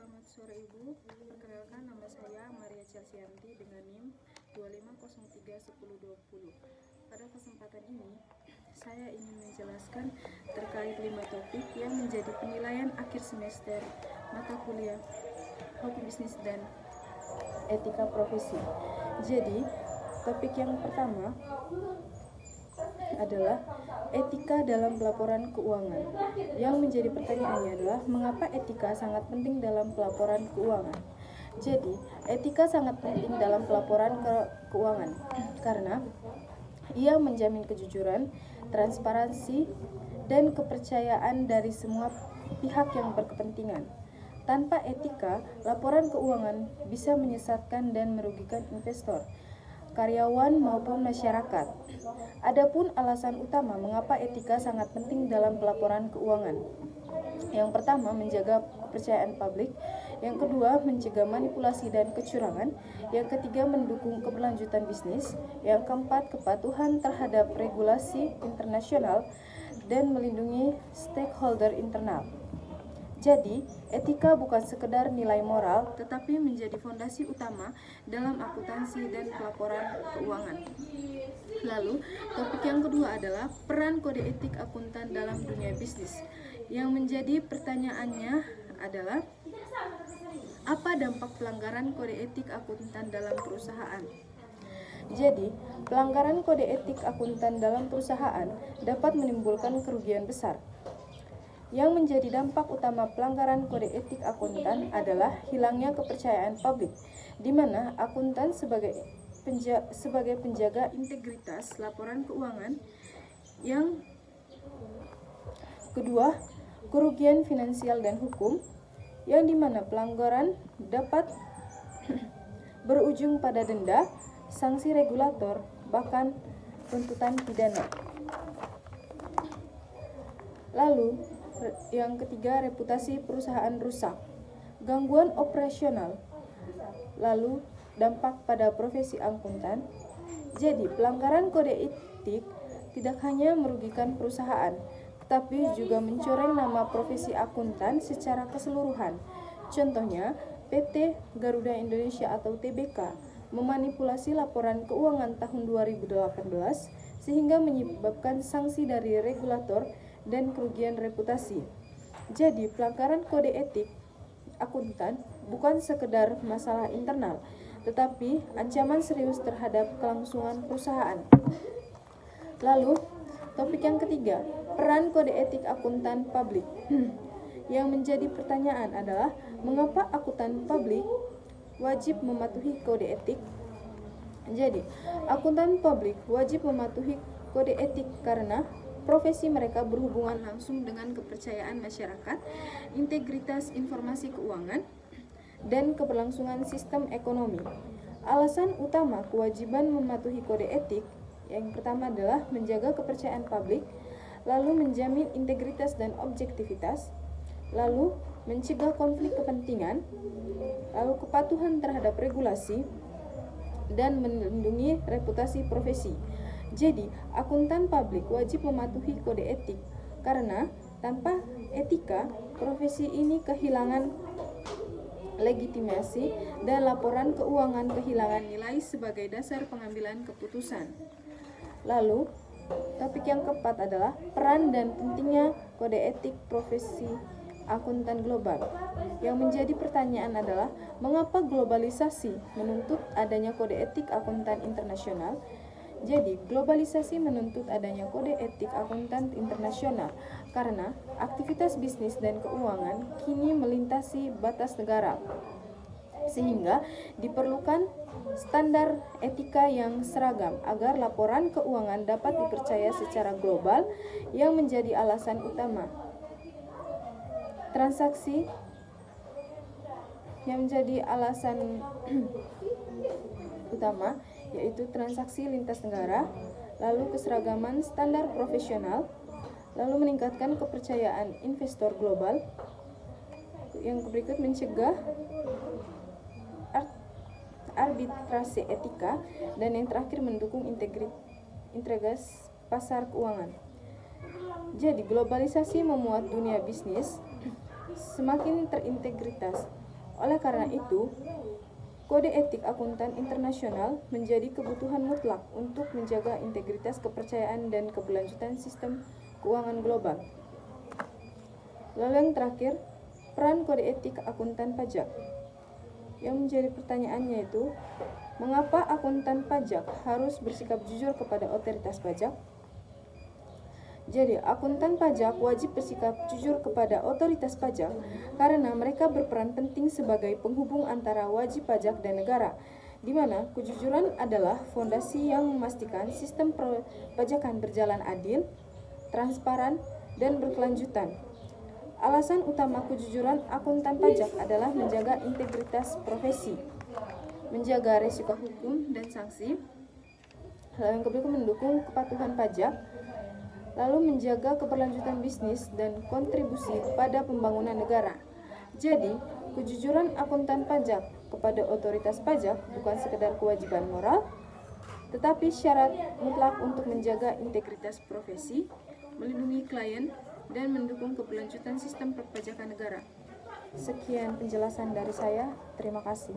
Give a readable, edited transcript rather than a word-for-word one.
Selamat sore Ibu, perkenalkan nama saya Maria Celsianti dengan NIM 25031020. Pada kesempatan ini, saya ingin menjelaskan terkait 5 topik yang menjadi penilaian akhir semester mata kuliah Hukum Bisnis dan Etika Profesi. Jadi, topik yang pertama adalah etika dalam pelaporan keuangan. Yang menjadi pertanyaannya adalah mengapa etika sangat penting dalam pelaporan keuangan. Jadi, etika sangat penting dalam pelaporan keuangan karena ia menjamin kejujuran, transparansi, dan kepercayaan dari semua pihak yang berkepentingan. Tanpa etika, laporan keuangan bisa menyesatkan dan merugikan investor, karyawan maupun masyarakat. Adapun alasan utama mengapa etika sangat penting dalam pelaporan keuangan. Yang pertama, menjaga kepercayaan publik. Yang kedua, mencegah manipulasi dan kecurangan. Yang ketiga, mendukung keberlanjutan bisnis. Yang keempat, kepatuhan terhadap regulasi internasional dan melindungi stakeholder internal. Jadi, etika bukan sekedar nilai moral, tetapi menjadi fondasi utama dalam akuntansi dan pelaporan keuangan. Lalu, topik yang kedua adalah peran kode etik akuntan dalam dunia bisnis. Yang menjadi pertanyaannya adalah, apa dampak pelanggaran kode etik akuntan dalam perusahaan? Jadi, pelanggaran kode etik akuntan dalam perusahaan dapat menimbulkan kerugian besar. Yang menjadi dampak utama pelanggaran kode etik akuntan adalah hilangnya kepercayaan publik, di mana akuntan sebagai penjaga integritas laporan keuangan. Yang kedua, kerugian finansial dan hukum, yang di mana pelanggaran dapat berujung pada denda, sanksi regulator, bahkan tuntutan pidana. Lalu, yang ketiga, reputasi perusahaan rusak, gangguan operasional, lalu dampak pada profesi akuntan. Jadi, pelanggaran kode etik tidak hanya merugikan perusahaan, tetapi juga mencoreng nama profesi akuntan secara keseluruhan. Contohnya, PT Garuda Indonesia atau TBK memanipulasi laporan keuangan tahun 2018 sehingga menyebabkan sanksi dari regulator dan kerugian reputasi. Jadi, pelanggaran kode etik akuntan bukan sekedar masalah internal, tetapi ancaman serius terhadap kelangsungan perusahaan. Lalu, topik yang ketiga, peran kode etik akuntan publik. Yang menjadi pertanyaan adalah, mengapa akuntan publik wajib mematuhi kode etik? Jadi, akuntan publik wajib mematuhi kode etik karena profesi mereka berhubungan langsung dengan kepercayaan masyarakat, integritas informasi keuangan, dan keberlangsungan sistem ekonomi. Alasan utama kewajiban mematuhi kode etik yang pertama adalah menjaga kepercayaan publik, lalu menjamin integritas dan objektivitas, lalu mencegah konflik kepentingan, lalu kepatuhan terhadap regulasi, dan melindungi reputasi profesi. Jadi, akuntan publik wajib mematuhi kode etik karena tanpa etika, profesi ini kehilangan legitimasi dan laporan keuangan kehilangan nilai sebagai dasar pengambilan keputusan. Lalu, topik yang keempat adalah peran dan pentingnya kode etik profesi akuntan global. Yang menjadi pertanyaan adalah, mengapa globalisasi menuntut adanya kode etik akuntan internasional? Jadi, globalisasi menuntut adanya kode etik akuntan internasional karena aktivitas bisnis dan keuangan kini melintasi batas negara, sehingga diperlukan standar etika yang seragam agar laporan keuangan dapat dipercaya secara global. Yang menjadi alasan utama transaksi utama yaitu transaksi lintas negara, lalu keseragaman standar profesional, lalu meningkatkan kepercayaan investor global. Yang berikut, mencegah arbitrase etika, dan yang terakhir mendukung integritas pasar keuangan. Jadi, globalisasi memuat dunia bisnis semakin terintegritas Oleh karena itu, Kode Etik Akuntan Internasional menjadi kebutuhan mutlak untuk menjaga integritas, kepercayaan, dan keberlanjutan sistem keuangan global. Lalu yang terakhir, peran Kode Etik Akuntan Pajak. Yang menjadi pertanyaannya itu, mengapa akuntan pajak harus bersikap jujur kepada otoritas pajak? Jadi, akuntan pajak wajib bersikap jujur kepada otoritas pajak karena mereka berperan penting sebagai penghubung antara wajib pajak dan negara, di mana kejujuran adalah fondasi yang memastikan sistem perpajakan berjalan adil, transparan, dan berkelanjutan. Alasan utama kejujuran akuntan pajak adalah menjaga integritas profesi, menjaga risiko hukum dan sanksi, lalu yang kedua mendukung kepatuhan pajak, lalu menjaga keberlanjutan bisnis dan kontribusi pada pembangunan negara. Jadi, kejujuran akuntan pajak kepada otoritas pajak bukan sekedar kewajiban moral, tetapi syarat mutlak untuk menjaga integritas profesi, melindungi klien, dan mendukung keberlanjutan sistem perpajakan negara. Sekian penjelasan dari saya. Terima kasih.